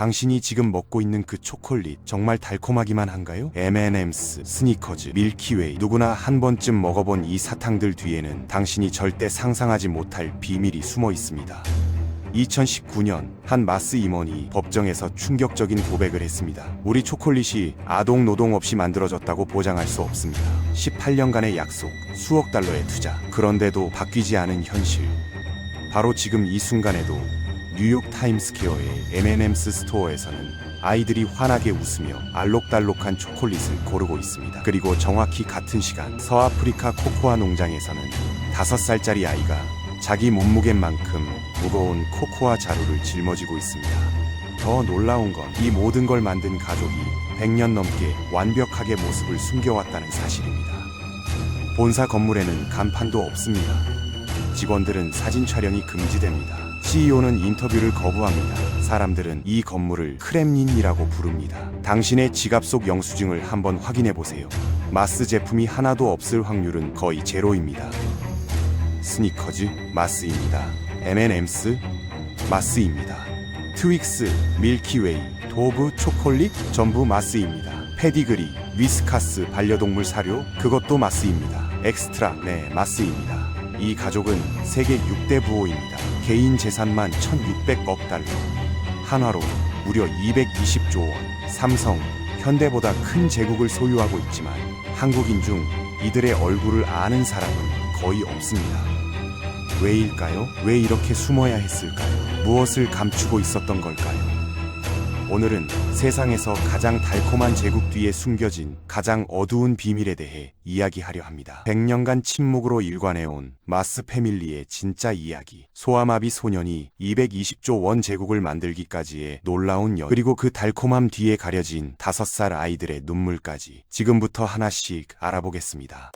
당신이 지금 먹고 있는 그 초콜릿 정말 달콤하기만 한가요? M&M's, 스니커즈, 밀키웨이, 누구나 한 번쯤 먹어본 이 사탕들 뒤에는 당신이 절대 상상하지 못할 비밀이 숨어 있습니다. 2019년 한 마스 임원이 법정에서 충격적인 고백을 했습니다. 우리 초콜릿이 아동 노동 없이 만들어졌다고 보장할 수 없습니다. 18년간의 약속, 수억 달러의 투자, 그런데도 바뀌지 않은 현실. 바로 지금 이 순간에도 뉴욕 타임스퀘어의 M&M's 스토어에서는 아이들이 환하게 웃으며 알록달록한 초콜릿을 고르고 있습니다. 그리고 정확히 같은 시간 서아프리카 코코아 농장에서는 5살짜리 아이가 자기 몸무게만큼 무거운 코코아 자루를 짊어지고 있습니다. 더 놀라운 건 이 모든 걸 만든 가족이 100년 넘게 완벽하게 모습을 숨겨왔다는 사실입니다. 본사 건물에는 간판도 없습니다. 직원들은 사진 촬영이 금지됩니다. CEO는 인터뷰를 거부합니다. 사람들은 이 건물을 크렘린이라고 부릅니다. 당신의 지갑 속 영수증을 한번 확인해 보세요. 마스 제품이 하나도 없을 확률은 거의 제로입니다. 스니커즈, 마스입니다. M&M's, 마스입니다. 트윅스, 밀키웨이, 도브, 초콜릿, 전부 마스입니다. 페디그리, 위스카스, 반려동물 사료, 그것도 마스입니다. 엑스트라, 네, 마스입니다. 이 가족은 세계 6대 부호입니다. 개인 재산만 1,600억 달러, 한화로 무려 220조 원, 삼성, 현대보다 큰 제국을 소유하고 있지만 한국인 중 이들의 얼굴을 아는 사람은 거의 없습니다. 왜일까요? 왜 이렇게 숨어야 했을까요? 무엇을 감추고 있었던 걸까요? 오늘은 세상에서 가장 달콤한 제국 뒤에 숨겨진 가장 어두운 비밀에 대해 이야기하려 합니다. 100년간 침묵으로 일관해온 마스 패밀리의 진짜 이야기. 소아마비 소년이 220조 원 제국을 만들기까지의 놀라운 그리고 그 달콤함 뒤에 가려진 5살 아이들의 눈물까지 지금부터 하나씩 알아보겠습니다.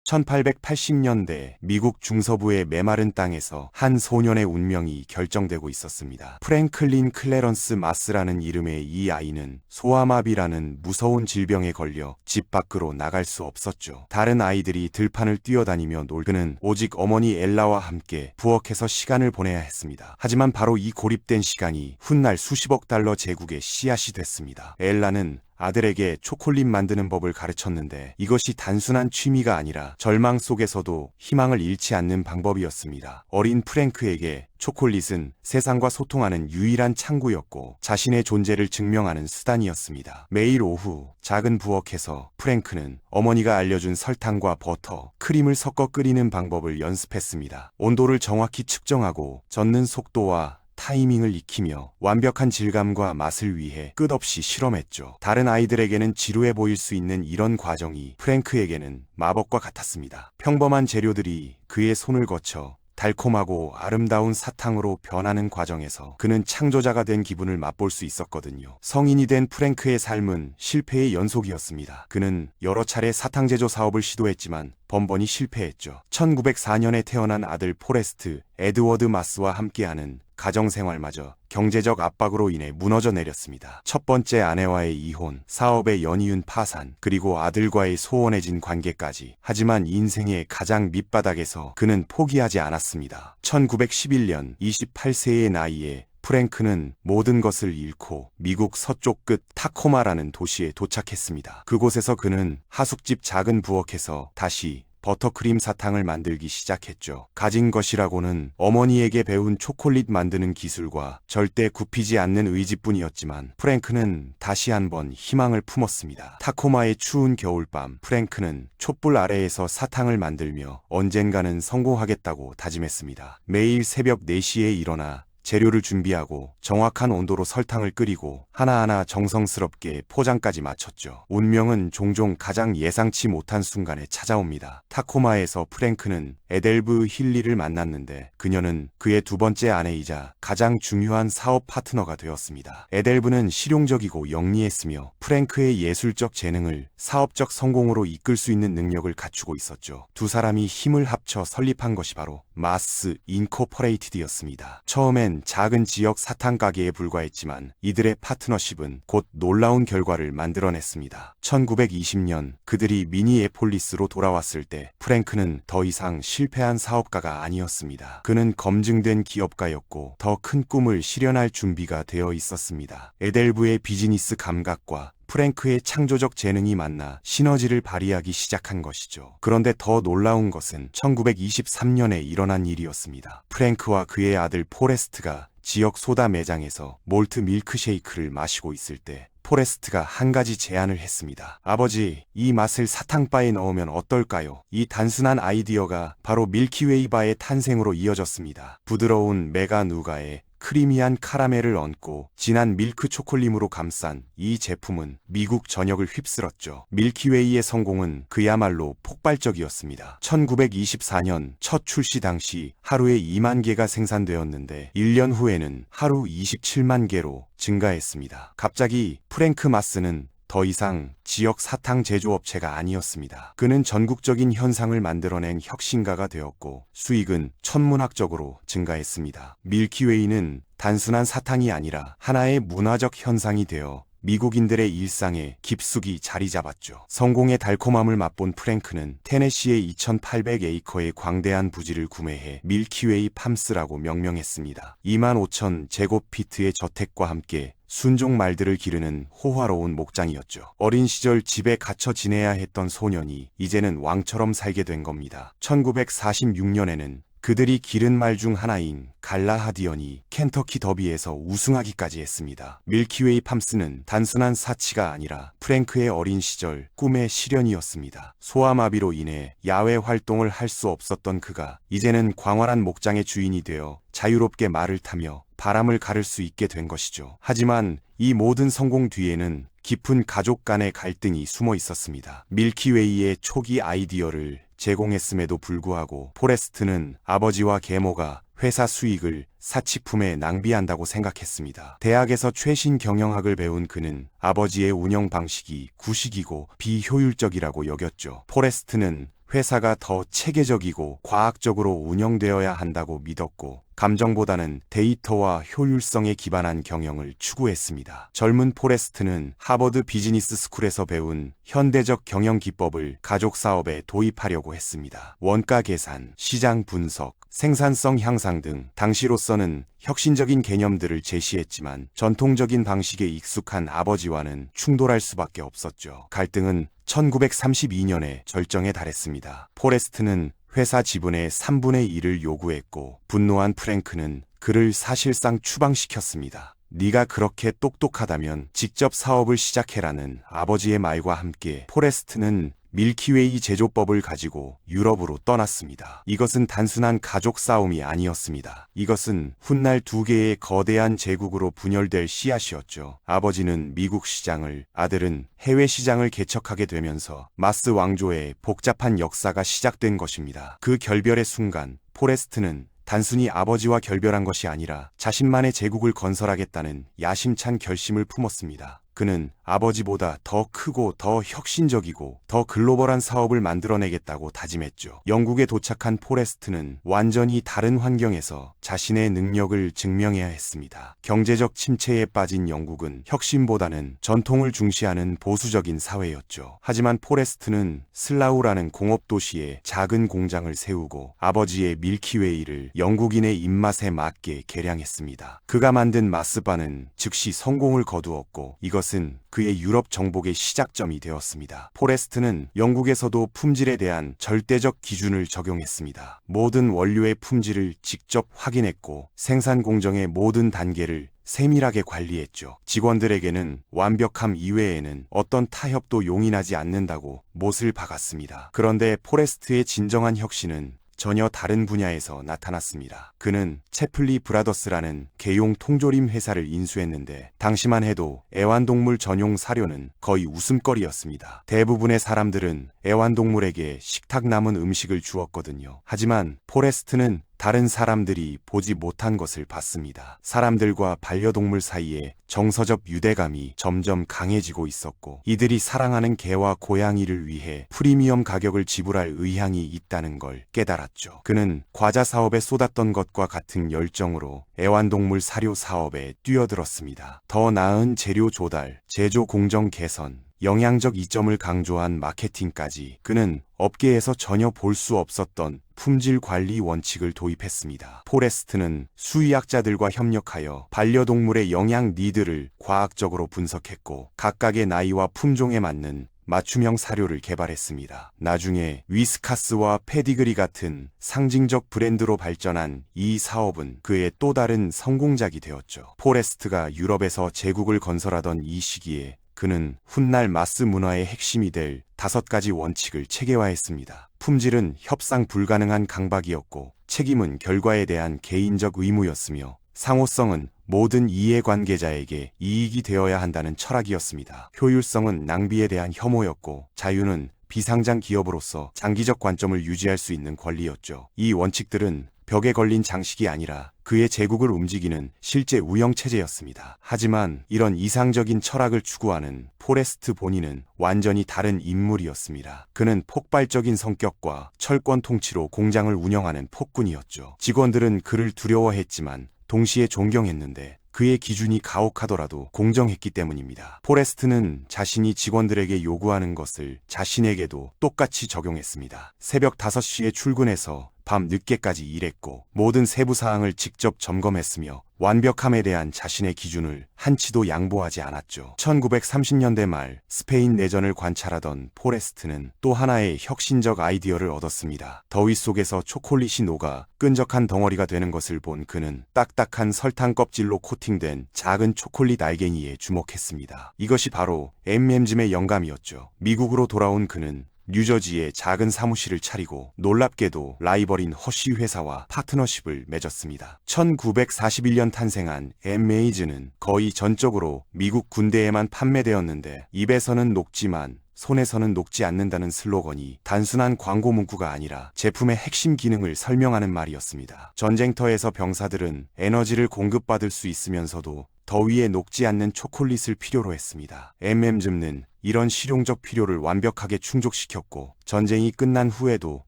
1880년대 미국 중서부의 메마른 땅에서 한 소년의 운명이 결정되고 있었습니다. 프랭클린 클래런스 마스라는 이름의 이 아이는 소아마비라는 무서운 질병에 걸려 집 밖으로 나갈 수 없었죠. 다른 아이들이 들판을 뛰어다니며 그는 오직 어머니 엘라와 함께 부엌에서 시간을 보내야 했습니다. 하지만 바로 이 고립된 시간이 훗날 수십억 달러 제국의 씨앗이 됐습니다. 엘라는 아들에게 초콜릿 만드는 법을 가르쳤는데 이것이 단순한 취미가 아니라 절망 속에서도 희망을 잃지 않는 방법이었습니다. 어린 프랭크에게 초콜릿은 세상과 소통하는 유일한 창구였고 자신의 존재를 증명하는 수단이었습니다. 매일 오후 작은 부엌에서 프랭크는 어머니가 알려준 설탕과 버터, 크림을 섞어 끓이는 방법을 연습했습니다. 온도를 정확히 측정하고 젓는 속도와 타이밍을 익히며 완벽한 질감과 맛을 위해 끝없이 실험했죠. 다른 아이들에게는 지루해 보일 수 있는 이런 과정이 프랭크에게는 마법과 같았습니다. 평범한 재료들이 그의 손을 거쳐 달콤하고 아름다운 사탕으로 변하는 과정에서 그는 창조자가 된 기분을 맛볼 수 있었거든요. 성인이 된 프랭크의 삶은 실패의 연속이었습니다. 그는 여러 차례 사탕 제조 사업을 시도했지만 번번이 실패했죠. 1904년에 태어난 아들 포레스트, 에드워드 마스와 함께하는 가정생활마저 경제적 압박으로 인해 무너져 내렸습니다. 첫 번째 아내와의 이혼, 사업의 연이은 파산, 그리고 아들과의 소원해진 관계까지. 하지만 인생의 가장 밑바닥에서 그는 포기하지 않았습니다. 1911년 28세의 나이에 프랭크는 모든 것을 잃고 미국 서쪽 끝 타코마라는 도시에 도착했습니다. 그곳에서 그는 하숙집 작은 부엌에서 다시 버터크림 사탕을 만들기 시작했죠. 가진 것이라고는 어머니에게 배운 초콜릿 만드는 기술과 절대 굽히지 않는 의지뿐이었지만 프랭크는 다시 한번 희망을 품었습니다. 타코마의 추운 겨울밤, 프랭크는 촛불 아래에서 사탕을 만들며 언젠가는 성공하겠다고 다짐했습니다. 매일 새벽 4시에 일어나 재료를 준비하고 정확한 온도로 설탕을 끓이고 하나하나 정성스럽게 포장까지 마쳤죠. 운명은 종종 가장 예상치 못한 순간에 찾아옵니다. 타코마에서 프랭크는 에델브 힐리를 만났는데 그녀는 그의 두 번째 아내이자 가장 중요한 사업 파트너가 되었습니다. 에델브는 실용적이고 영리했으며 프랭크의 예술적 재능을 사업적 성공으로 이끌 수 있는 능력을 갖추고 있었죠. 두 사람이 힘을 합쳐 설립한 것이 바로 마스 인코퍼레이티드였습니다. 처음엔 처음에는 작은 지역 사탕 가게에 불과했지만 이들의 파트너십은 곧 놀라운 결과를 만들어냈습니다. 1920년 그들이 미니애폴리스로 돌아왔을 때 프랭크는 더 이상 실패한 사업가가 아니었습니다. 그는 검증된 기업가였고 더 큰 꿈을 실현할 준비가 되어 있었습니다. 에델브의 비즈니스 감각과 프랭크의 창조적 재능이 만나 시너지를 발휘하기 시작한 것이죠. 그런데 더 놀라운 것은 1923년에 일어난 일이었습니다. 프랭크와 그의 아들 포레스트가 지역 소다 매장에서 몰트 밀크쉐이크를 마시고 있을 때 포레스트가 한 가지 제안을 했습니다. 아버지, 이 맛을 사탕바에 넣으면 어떨까요? 이 단순한 아이디어가 바로 밀키웨이 바의 탄생으로 이어졌습니다. 부드러운 메가 누가에 크리미한 카라멜을 얹고 진한 밀크 초콜릿으로 감싼 이 제품은 미국 전역을 휩쓸었죠. 밀키웨이의 성공은 그야말로 폭발적이었습니다. 1924년 첫 출시 당시 하루에 2만 개가 생산되었는데 1년 후에는 하루 27만 개로 증가했습니다. 갑자기 프랭크 마스는 더 이상 지역 사탕 제조업체가 아니었습니다. 그는 전국적인 현상을 만들어낸 혁신가가 되었고 수익은 천문학적으로 증가했습니다. 밀키웨이는 단순한 사탕이 아니라 하나의 문화적 현상이 되어 미국인들의 일상에 깊숙이 자리 잡았죠. 성공의 달콤함을 맛본 프랭크는 테네시의 2,800에이커의 광대한 부지를 구매해 밀키웨이 팜스라고 명명했습니다. 25,000 제곱피트의 저택과 함께 순종 말들을 기르는 호화로운 목장이었죠. 어린 시절 집에 갇혀 지내야 했던 소년이 이제는 왕처럼 살게 된 겁니다. 1946년에는 그들이 기른 말 중 하나인 갈라하디언이 켄터키 더비에서 우승하기까지 했습니다. 밀키웨이 팜스는 단순한 사치가 아니라 프랭크의 어린 시절 꿈의 실현이었습니다. 소아마비로 인해 야외 활동을 할 수 없었던 그가 이제는 광활한 목장의 주인이 되어 자유롭게 말을 타며 바람을 가를 수 있게 된 것이죠. 하지만 이 모든 성공 뒤에는 깊은 가족 간의 갈등이 숨어 있었습니다. 밀키웨이의 초기 아이디어를 제공했음에도 불구하고 포레스트는 아버지와 계모가 회사 수익을 사치품에 낭비한다고 생각했습니다. 대학에서 최신 경영학을 배운 그는 아버지의 운영 방식이 구식이고 비효율적이라고 여겼죠. 포레스트는 회사가 더 체계적이고 과학적으로 운영되어야 한다고 믿었고 감정보다는 데이터와 효율성에 기반한 경영을 추구했습니다. 젊은 포레스트는 하버드 비즈니스 스쿨에서 배운 현대적 경영 기법을 가족 사업에 도입하려고 했습니다. 원가 계산, 시장 분석, 생산성 향상 등 당시로서는 혁신적인 개념들을 제시했지만 전통적인 방식에 익숙한 아버지와는 충돌할 수밖에 없었죠. 갈등은 1932년에 절정에 달했습니다. 포레스트는 회사 지분의 3분의 1을 요구했고 분노한 프랭크는 그를 사실상 추방시켰습니다. 네가 그렇게 똑똑하다면 직접 사업을 시작해라는 아버지의 말과 함께 포레스트는 밀키웨이 제조법을 가지고 유럽으로 떠났습니다. 이것은 단순한 가족 싸움이 아니었습니다. 이것은 훗날 두 개의 거대한 제국으로 분열될 씨앗이었죠. 아버지는 미국 시장을, 아들은 해외 시장을 개척하게 되면서 마스 왕조의 복잡한 역사가 시작된 것입니다. 그 결별의 순간 포레스트는 단순히 아버지와 결별한 것이 아니라 자신만의 제국을 건설하겠다는 야심찬 결심을 품었습니다. 그는 아버지보다 더 크고 더 혁신적이고 더 글로벌한 사업을 만들어내겠다고 다짐했죠. 영국에 도착한 포레스트는 완전히 다른 환경에서 자신의 능력을 증명해야 했습니다. 경제적 침체에 빠진 영국은 혁신보다는 전통을 중시하는 보수적인 사회였죠. 하지만 포레스트는 슬라우라는 공업도시에 작은 공장을 세우고 아버지의 밀키웨이를 영국인의 입맛에 맞게 개량했습니다. 그가 만든 마스바는 즉시 성공을 거두었고 이것은 그의 유럽 정복의 시작점이 되었습니다. 포레스트는 영국에서도 품질에 대한 절대적 기준을 적용했습니다. 모든 원료의 품질을 직접 확인했고 생산 공정의 모든 단계를 세밀하게 관리했죠. 직원들에게는 완벽함 이외에는 어떤 타협도 용인하지 않는다고 못을 박았습니다. 그런데 포레스트의 진정한 혁신은 전혀 다른 분야에서 나타났습니다. 그는 채플리 브라더스라는 개용 통조림 회사를 인수했는데 당시만 해도 애완동물 전용 사료는 거의 웃음거리였습니다. 대부분의 사람들은 애완동물에게 식탁 남은 음식을 주었거든요. 하지만 포레스트는 다른 사람들이 보지 못한 것을 봤습니다. 사람들과 반려동물 사이에 정서적 유대감이 점점 강해지고 있었고, 이들이 사랑하는 개와 고양이를 위해 프리미엄 가격을 지불할 의향이 있다는 걸 깨달았죠. 그는 과자 사업에 쏟았던 것과 같은 열정으로 애완동물 사료 사업에 뛰어들었습니다. 더 나은 재료 조달, 제조 공정 개선, 영양적 이점을 강조한 마케팅까지 그는 업계에서 전혀 볼 수 없었던 품질 관리 원칙을 도입했습니다. 포레스트는 수의학자들과 협력하여 반려동물의 영양 니드를 과학적으로 분석했고, 각각의 나이와 품종에 맞는 맞춤형 사료를 개발했습니다. 나중에 위스카스와 페디그리 같은 상징적 브랜드로 발전한 이 사업은 그의 또 다른 성공작이 되었죠. 포레스트가 유럽에서 제국을 건설하던 이 시기에 그는 훗날 마스 문화의 핵심이 될 5가지 원칙을 체계화했습니다. 품질은 협상 불가능한 강박이었고, 책임은 결과에 대한 개인적 의무였으며, 상호성은 모든 이해관계자에게 이익이 되어야 한다는 철학이었습니다. 효율성은 낭비에 대한 혐오였고, 자유는 비상장 기업으로서 장기적 관점을 유지할 수 있는 권리였죠. 이 원칙들은 벽에 걸린 장식이 아니라 그의 제국을 움직이는 실제 운영체제였습니다. 하지만 이런 이상적인 철학을 추구하는 포레스트 본인은 완전히 다른 인물이었습니다. 그는 폭발적인 성격과 철권 통치로 공장을 운영하는 폭군이었죠. 직원들은 그를 두려워했지만 동시에 존경했는데, 그의 기준이 가혹하더라도 공정했기 때문입니다. 포레스트는 자신이 직원들에게 요구하는 것을 자신에게도 똑같이 적용했습니다. 새벽 5시에 출근해서 밤 늦게까지 일했고, 모든 세부 사항을 직접 점검했으며, 완벽함에 대한 자신의 기준을 한치도 양보하지 않았죠. 1930년대 말 스페인 내전을 관찰하던 포레스트는 또 하나의 혁신적 아이디어를 얻었습니다. 더위 속에서 초콜릿이 녹아 끈적한 덩어리가 되는 것을 본 그는 딱딱한 설탕 껍질로 코팅된 작은 초콜릿 알갱이에 주목했습니다. 이것이 바로 M&M즘의 영감이었죠. 미국으로 돌아온 그는 뉴저지에 작은 사무실을 차리고 놀랍게도 라이벌인 허쉬 회사와 파트너십을 맺었습니다. 1941년 탄생한 M&M즈는 거의 전적으로 미국 군대에만 판매되었는데, 입에서는 녹지만 손에서는 녹지 않는다는 슬로건이 단순한 광고 문구가 아니라 제품의 핵심 기능을 설명하는 말이었습니다. 전쟁터에서 병사들은 에너지를 공급받을 수 있으면서도 더위에 녹지 않는 초콜릿을 필요로 했습니다. M&M즈는 이런 실용적 필요를 완벽하게 충족시켰고, 전쟁이 끝난 후에도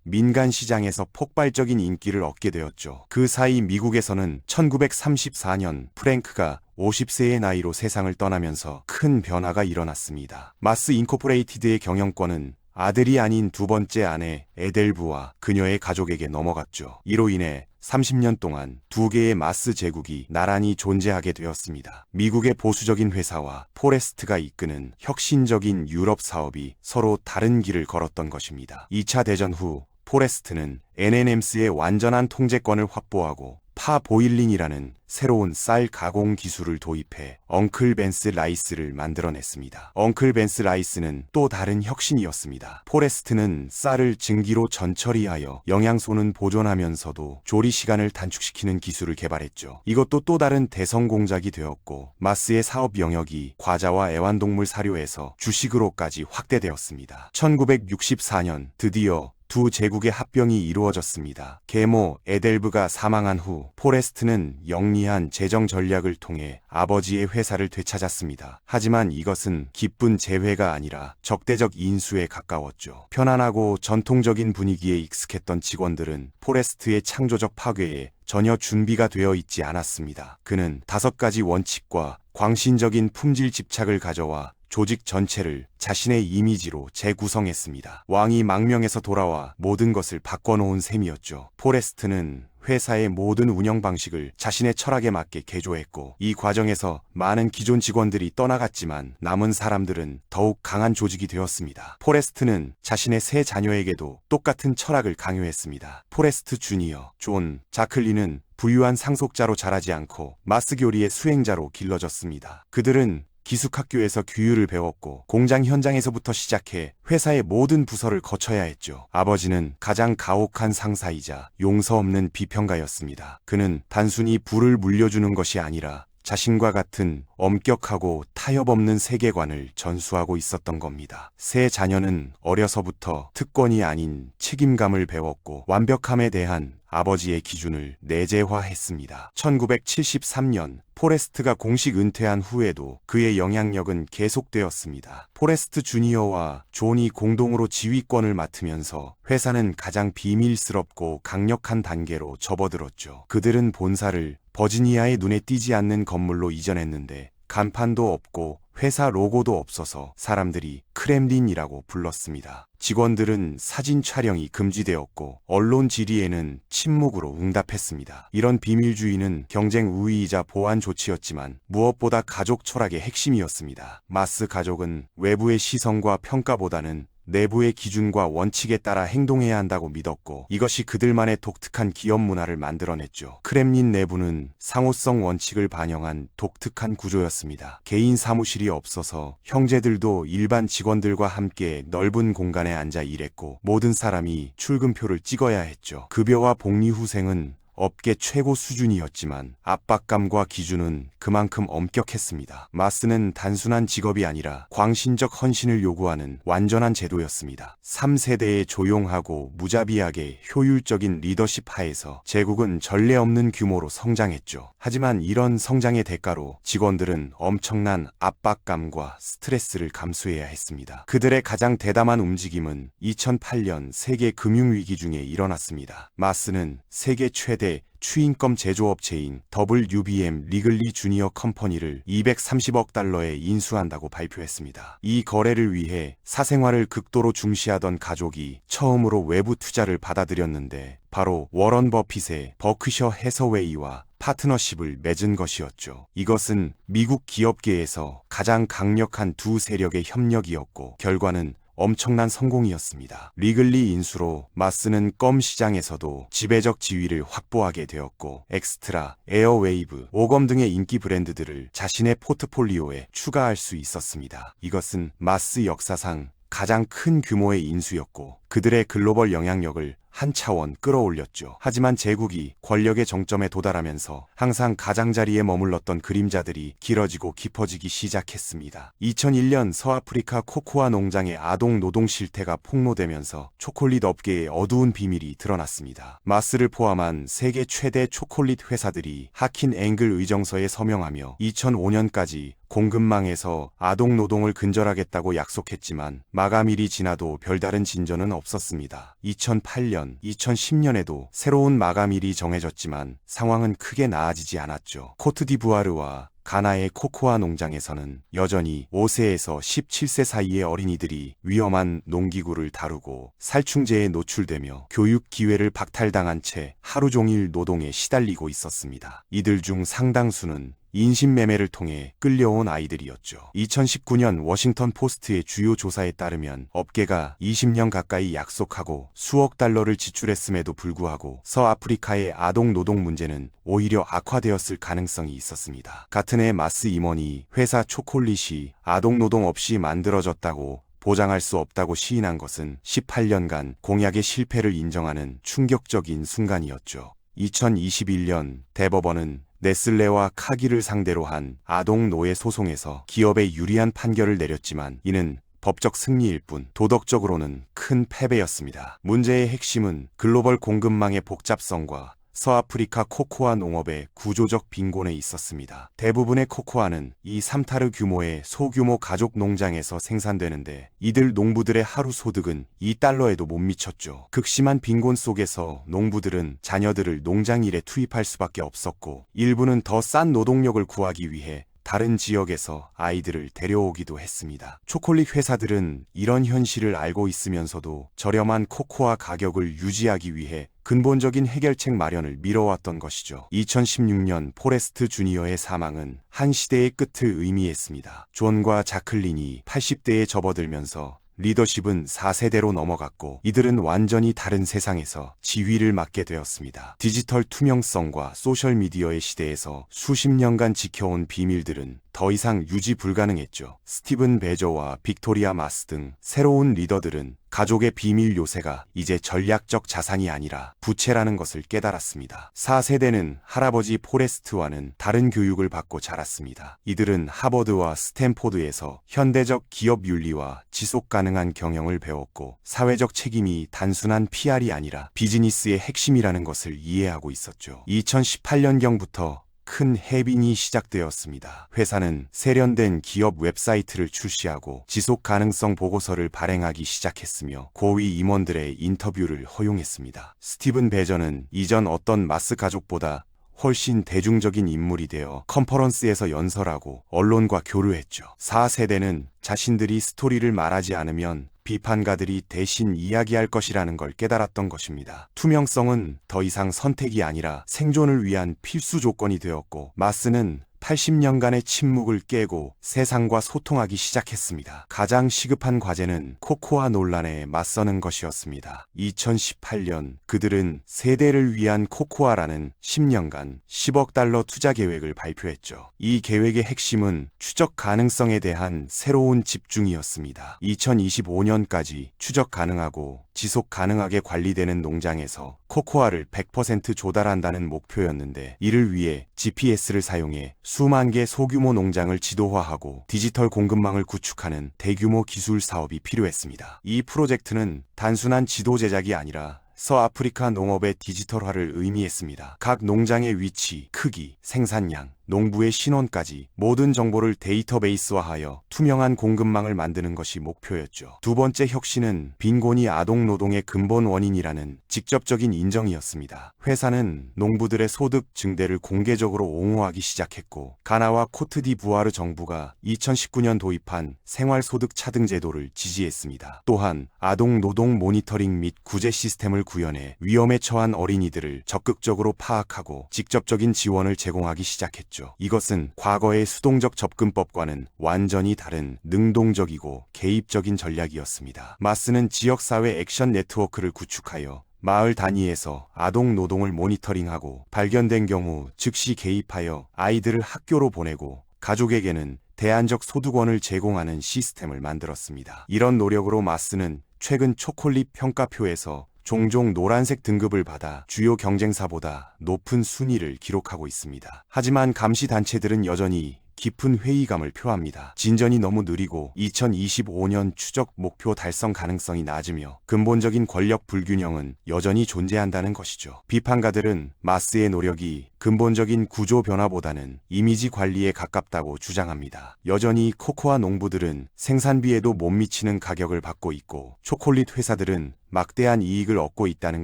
민간 시장에서 폭발적인 인기를 얻게 되었죠. 그 사이 미국에서는 1934년 프랭크가 50세의 나이로 세상을 떠나면서 큰 변화가 일어났습니다. 마스 인코퍼레이티드의 경영권은 아들이 아닌 두 번째 아내 에델브와 그녀의 가족에게 넘어갔죠. 이로 인해 30년 동안 두 개의 마스 제국이 나란히 존재하게 되었습니다. 미국의 보수적인 회사와 포레스트가 이끄는 혁신적인 유럽 사업이 서로 다른 길을 걸었던 것입니다. 2차 대전 후 포레스트는 M&Ms의 완전한 통제권을 확보하고 파보일링이라는 새로운 쌀 가공 기술을 도입해 엉클 벤스 라이스를 만들어냈습니다. 엉클 벤스 라이스는 또 다른 혁신이었습니다. 포레스트는 쌀을 증기로 전처리하여 영양소는 보존하면서도 조리 시간을 단축시키는 기술을 개발했죠. 이것도 또 다른 대성공작이 되었고, 마스의 사업 영역이 과자와 애완동물 사료에서 주식으로까지 확대되었습니다. 1964년 드디어 두 제국의 합병이 이루어졌습니다. 계모 에델브가 사망한 후 포레스트는 영리한 재정 전략을 통해 아버지의 회사를 되찾았습니다. 하지만 이것은 기쁜 재회가 아니라 적대적 인수에 가까웠죠. 편안하고 전통적인 분위기에 익숙했던 직원들은 포레스트의 창조적 파괴에 전혀 준비가 되어 있지 않았습니다. 그는 5가지 원칙과 광신적인 품질 집착을 가져와 조직 전체를 자신의 이미지로 재구성했습니다. 왕이 망명에서 돌아와 모든 것을 바꿔놓은 셈이었죠. 포레스트는 회사의 모든 운영 방식을 자신의 철학에 맞게 개조했고, 이 과정에서 많은 기존 직원들이 떠나갔지만 남은 사람들은 더욱 강한 조직이 되었습니다. 포레스트는 자신의 세 자녀에게도 똑같은 철학을 강요했습니다. 포레스트 주니어, 존, 자클린은 부유한 상속자로 자라지 않고 마스 교리의 수행자로 길러졌습니다. 그들은 기숙학교에서 규율을 배웠고, 공장 현장에서부터 시작해 회사의 모든 부서를 거쳐야 했죠. 아버지는 가장 가혹한 상사이자 용서 없는 비평가였습니다. 그는 단순히 부를 물려주는 것이 아니라 자신과 같은 엄격하고 타협 없는 세계관을 전수하고 있었던 겁니다. 세 자녀는 어려서부터 특권이 아닌 책임감을 배웠고, 완벽함에 대한 아버지의 기준을 내재화했습니다. 1973년 포레스트가 공식 은퇴한 후에도 그의 영향력은 계속되었습니다. 포레스트 주니어와 존이 공동으로 지휘권을 맡으면서 회사는 가장 비밀스럽고 강력한 단계로 접어들었죠. 그들은 본사를 버지니아의 눈에 띄지 않는 건물로 이전했는데 간판도 없고 회사 로고도 없어서 사람들이 크렘린이라고 불렀습니다. 직원들은 사진 촬영이 금지되었고 언론 질의에는 침묵으로 응답했습니다. 이런 비밀주의는 경쟁 우위이자 보안 조치였지만 무엇보다 가족 철학의 핵심이었습니다. 마스 가족은 외부의 시선과 평가보다는 내부의 기준과 원칙에 따라 행동해야 한다고 믿었고 이것이 그들만의 독특한 기업 문화를 만들어냈죠. 크렘린 내부는 상호성 원칙을 반영한 독특한 구조였습니다. 개인 사무실이 없어서 형제들도 일반 직원들과 함께 넓은 공간에 앉아 일했고 모든 사람이 출근표를 찍어야 했죠. 급여와 복리 후생은 업계 최고 수준이었지만 압박감과 기준은 그만큼 엄격했습니다. 마스는 단순한 직업이 아니라 광신적 헌신을 요구하는 완전한 제도였습니다. 3세대의 조용하고 무자비하게 효율적인 리더십 하에서 제국은 전례 없는 규모로 성장했죠. 하지만 이런 성장의 대가로 직원들은 엄청난 압박감과 스트레스를 감수해야 했습니다. 그들의 가장 대담한 움직임은 2008년 세계 금융위기 중에 일어났습니다. 마스는 세계 최대 추인검 제조업체인 WBM 리글리 주니어 컴퍼니를 230억 달러에 인수한다고 발표했습니다. 이 거래를 위해 사생활을 극도로 중시하던 가족이 처음으로 외부 투자를 받아들였는데 바로 워런 버핏의 버크셔 해서웨이와 파트너십을 맺은 것이었죠. 이것은 미국 기업계에서 가장 강력한 두 세력의 협력이었고 결과는 엄청난 성공이었습니다. 리글리 인수로 마스는 껌 시장에서도 지배적 지위를 확보하게 되었고 엑스트라, 에어웨이브, 오검 등의 인기 브랜드들을 자신의 포트폴리오에 추가할 수 있었습니다. 이것은 마스 역사상 가장 큰 규모의 인수였고 그들의 글로벌 영향력을 한 차원 끌어올렸죠. 하지만 제국이 권력의 정점에 도달하면서 항상 가장자리에 머물렀던 그림자들이 길어지고 깊어지기 시작했습니다. 2001년 서아프리카 코코아 농장의 아동 노동 실태가 폭로되면서 초콜릿 업계의 어두운 비밀이 드러났습니다. 마스를 포함한 세계 최대 초콜릿 회사들이 하킨 앵글 의정서에 서명하며 2005년까지 공급망에서 아동 노동을 근절하겠다고 약속했지만 마감일이 지나도 별다른 진전은 없었습니다. 2008년, 2010년에도 새로운 마감일이 정해졌지만 상황은 크게 나아지지 않았죠. 코트디부아르와 가나의 코코아 농장에서는 여전히 5세에서 17세 사이의 어린이들이 위험한 농기구를 다루고 살충제에 노출되며 교육 기회를 박탈당한 채 하루 종일 노동에 시달리고 있었습니다. 이들 중 상당수는 인신매매를 통해 끌려온 아이들이었죠. 2019년 워싱턴 포스트의 주요 조사에 따르면 업계가 20년 가까이 약속하고 수억 달러를 지출했음에도 불구하고 서아프리카의 아동 노동 문제는 오히려 악화되었을 가능성이 있었습니다. 같은 해 마스 임원이 회사 초콜릿이 아동 노동 없이 만들어졌다고 보장할 수 없다고 시인한 것은 18년간 공약의 실패를 인정하는 충격적인 순간이었죠. 2021년 대법원은 네슬레와 카기를 상대로 한 아동 노예 소송에서 기업에 유리한 판결을 내렸지만 이는 법적 승리일 뿐 도덕적으로는 큰 패배였습니다. 문제의 핵심은 글로벌 공급망의 복잡성과 서아프리카 코코아 농업의 구조적 빈곤에 있었습니다. 대부분의 코코아는 이 삼타르 규모의 소규모 가족 농장에서 생산되는데 이들 농부들의 하루 소득은 $2에도 못 미쳤죠. 극심한 빈곤 속에서 농부들은 자녀들을 농장 일에 투입할 수밖에 없었고 일부는 더 싼 노동력을 구하기 위해 다른 지역에서 아이들을 데려오기도 했습니다. 초콜릿 회사들은 이런 현실을 알고 있으면서도 저렴한 코코아 가격을 유지하기 위해 근본적인 해결책 마련을 미뤄왔던 것이죠. 2016년 포레스트 주니어의 사망은 한 시대의 끝을 의미했습니다. 존과 자클린이 80대에 접어들면서 리더십은 4세대로 넘어갔고 이들은 완전히 다른 세상에서 지휘를 맡게 되었습니다. 디지털 투명성과 소셜미디어의 시대에서 수십 년간 지켜온 비밀들은 더 이상 유지 불가능했죠. 스티븐 베저와 빅토리아 마스 등 새로운 리더들은 가족의 비밀 요새가 이제 전략적 자산이 아니라 부채라는 것을 깨달았습니다. 4세대는 할아버지 포레스트와는 다른 교육을 받고 자랐습니다. 이들은 하버드와 스탠포드에서 현대적 기업 윤리와 지속 가능한 경영을 배웠고 사회적 책임이 단순한 PR이 아니라 비즈니스의 핵심이라는 것을 이해하고 있었죠. 2018년경부터 큰 해빙이 시작되었습니다. 회사는 세련된 기업 웹사이트를 출시하고 지속 가능성 보고서를 발행하기 시작했으며 고위 임원들의 인터뷰를 허용했습니다. 스티븐 베저는 이전 어떤 마스 가족보다 훨씬 대중적인 인물이 되어 컨퍼런스에서 연설하고 언론과 교류했죠. 4세대는 자신들이 스토리를 말하지 않으면 비판가들이 대신 이야기할 것이라는 걸 깨달았던 것입니다. 투명성은 더 이상 선택이 아니라 생존을 위한 필수 조건이 되었고 마스는 80년간의 침묵을 깨고 세상과 소통하기 시작했습니다. 가장 시급한 과제는 코코아 논란에 맞서는 것이었습니다. 2018년 그들은 세대를 위한 코코아라는 10년간 10억 달러 투자 계획을 발표했죠. 이 계획의 핵심은 추적 가능성에 대한 새로운 집중이었습니다. 2025년까지 추적 가능하고 지속 가능하게 관리되는 농장에서 코코아를 100% 조달한다는 목표였는데 이를 위해 GPS를 사용해 수만 개 소규모 농장을 지도화하고 디지털 공급망을 구축하는 대규모 기술 사업이 필요했습니다. 이 프로젝트는 단순한 지도 제작이 아니라 서아프리카 농업의 디지털화를 의미했습니다. 각 농장의 위치, 크기, 생산량, 농부의 신원까지 모든 정보를 데이터베이스화하여 투명한 공급망을 만드는 것이 목표였죠. 두 번째 혁신은 빈곤이 아동 노동의 근본 원인이라는 직접적인 인정이었습니다. 회사는 농부들의 소득 증대를 공개적으로 옹호하기 시작했고 가나와 코트디부아르 정부가 2019년 도입한 생활소득 차등 제도를 지지했습니다. 또한 아동 노동 모니터링 및 구제 시스템을 구현해 위험에 처한 어린이들을 적극적으로 파악하고 직접적인 지원을 제공하기 시작했죠. 이것은 과거의 수동적 접근법과는 완전히 다른 능동적이고 개입적인 전략이었습니다. 마스는 지역사회 액션 네트워크를 구축하여 마을 단위에서 아동 노동을 모니터링하고 발견된 경우 즉시 개입하여 아이들을 학교로 보내고 가족에게는 대안적 소득원을 제공하는 시스템을 만들었습니다. 이런 노력으로 마스는 최근 초콜릿 평가표에서 종종 노란색 등급을 받아 주요 경쟁사보다 높은 순위를 기록하고 있습니다. 하지만 감시단체들은 여전히 깊은 회의감을 표합니다. 진전이 너무 느리고 2025년 추적 목표 달성 가능성이 낮으며 근본적인 권력 불균형은 여전히 존재한다는 것이죠. 비판가들은 마스의 노력이 근본적인 구조 변화보다는 이미지 관리에 가깝다고 주장합니다. 여전히 코코아 농부들은 생산비에도 못 미치는 가격을 받고 있고 초콜릿 회사들은 막대한 이익을 얻고 있다는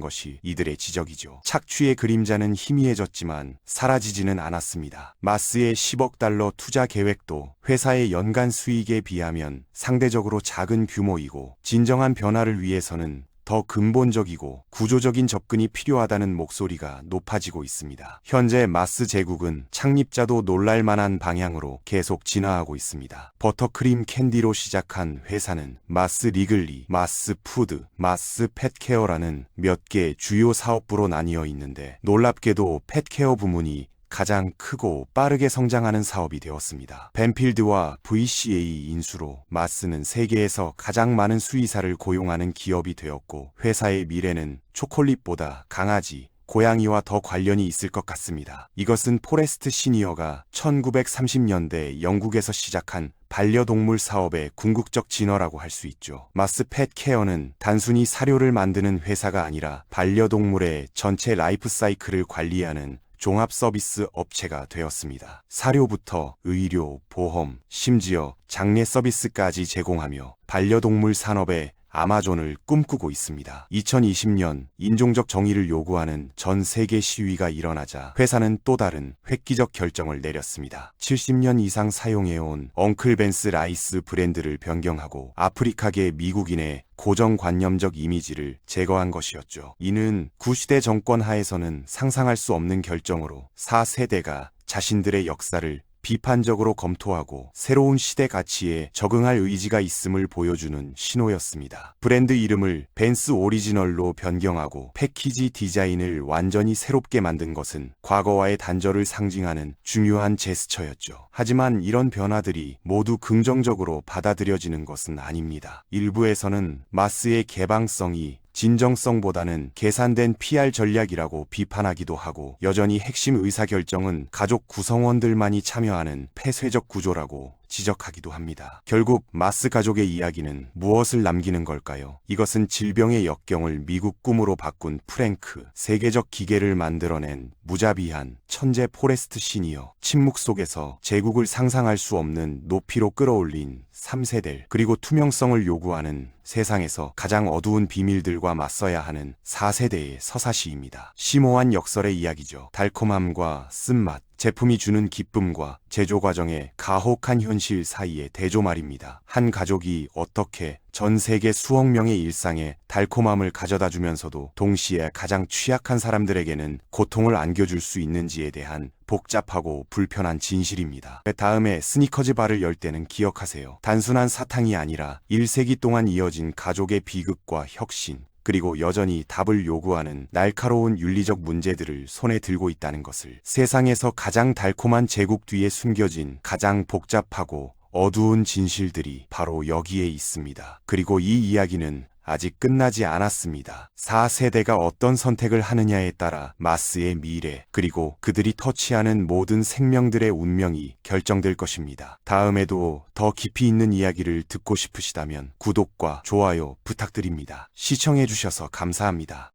것이 이들의 지적이죠. 착취의 그림자는 희미해졌지만 사라지지는 않았습니다. 마스의 10억 달러 투자 계획도 회사의 연간 수익에 비하면 상대적으로 작은 규모이고 진정한 변화를 위해서는 더 근본적이고 구조적인 접근이 필요하다는 목소리가 높아지고 있습니다. 현재 마스 제국은 창립자도 놀랄만한 방향으로 계속 진화하고 있습니다. 버터크림 캔디로 시작한 회사는 마스 리글리, 마스 푸드, 마스 펫케어라는 몇 개 주요 사업부로 나뉘어 있는데 놀랍게도 펫케어 부문이 가장 크고 빠르게 성장하는 사업이 되었습니다. 벤필드와 VCA 인수로 마스는 세계에서 가장 많은 수의사를 고용하는 기업이 되었고 회사의 미래는 초콜릿보다 강아지, 고양이와 더 관련이 있을 것 같습니다. 이것은 포레스트 시니어가 1930년대 영국에서 시작한 반려동물 사업의 궁극적 진화라고 할 수 있죠. 마스 펫 케어는 단순히 사료를 만드는 회사가 아니라 반려동물의 전체 라이프 사이클을 관리하는 종합 서비스 업체가 되었습니다. 사료부터 의료, 보험, 심지어 장례 서비스까지 제공하며 반려동물 산업의 아마존을 꿈꾸고 있습니다. 2020년 인종적 정의를 요구하는 전 세계 시위가 일어나자 회사는 또 다른 획기적 결정을 내렸습니다. 70년 이상 사용해온 엉클벤스 라이스 브랜드를 변경하고 아프리카계 미국인의 고정관념적 이미지를 제거한 것이었죠. 이는 구시대 정권 하에서는 상상할 수 없는 결정으로 4세대가 자신들의 역사를 비판적으로 검토하고 새로운 시대 가치에 적응할 의지가 있음을 보여주는 신호였습니다. 브랜드 이름을 벤츠 오리지널로 변경하고 패키지 디자인을 완전히 새롭게 만든 것은 과거와의 단절을 상징하는 중요한 제스처였죠. 하지만 이런 변화들이 모두 긍정적으로 받아들여지는 것은 아닙니다. 일부에서는 마스의 개방성이 진정성보다는 계산된 PR 전략이라고 비판하기도 하고, 여전히 핵심 의사결정은 가족 구성원들만이 참여하는 폐쇄적 구조라고 지적하기도 합니다. 결국 마스 가족의 이야기는 무엇을 남기는 걸까요? 이것은 질병의 역경을 미국 꿈으로 바꾼 프랭크, 세계적 기계를 만들어낸 무자비한 천재 포레스트 시니어, 침묵 속에서 제국을 상상할 수 없는 높이로 끌어올린 3세대, 그리고 투명성을 요구하는 세상에서 가장 어두운 비밀들과 맞서야 하는 4세대의 서사시입니다. 심오한 역설의 이야기죠. 달콤함과 쓴맛, 제품이 주는 기쁨과 제조 과정의 가혹한 현실 사이의 대조 말입니다. 한 가족이 어떻게 전 세계 수억 명의 일상에 달콤함을 가져다 주면서도 동시에 가장 취약한 사람들에게는 고통을 안겨줄 수 있는지에 대한 복잡하고 불편한 진실입니다. 다음에 스니커즈 바를 열 때는 기억하세요. 단순한 사탕이 아니라 1세기 동안 이어진 가족의 비극과 혁신, 그리고 여전히 답을 요구하는 날카로운 윤리적 문제들을 손에 들고 있다는 것을. 세상에서 가장 달콤한 제국 뒤에 숨겨진 가장 복잡하고 어두운 진실들이 바로 여기에 있습니다. 그리고 이 이야기는 아직 끝나지 않았습니다. 4세대가 어떤 선택을 하느냐에 따라 마스의 미래, 그리고 그들이 터치하는 모든 생명들의 운명이 결정될 것입니다. 다음에도 더 깊이 있는 이야기를 듣고 싶으시다면 구독과 좋아요 부탁드립니다. 시청해주셔서 감사합니다.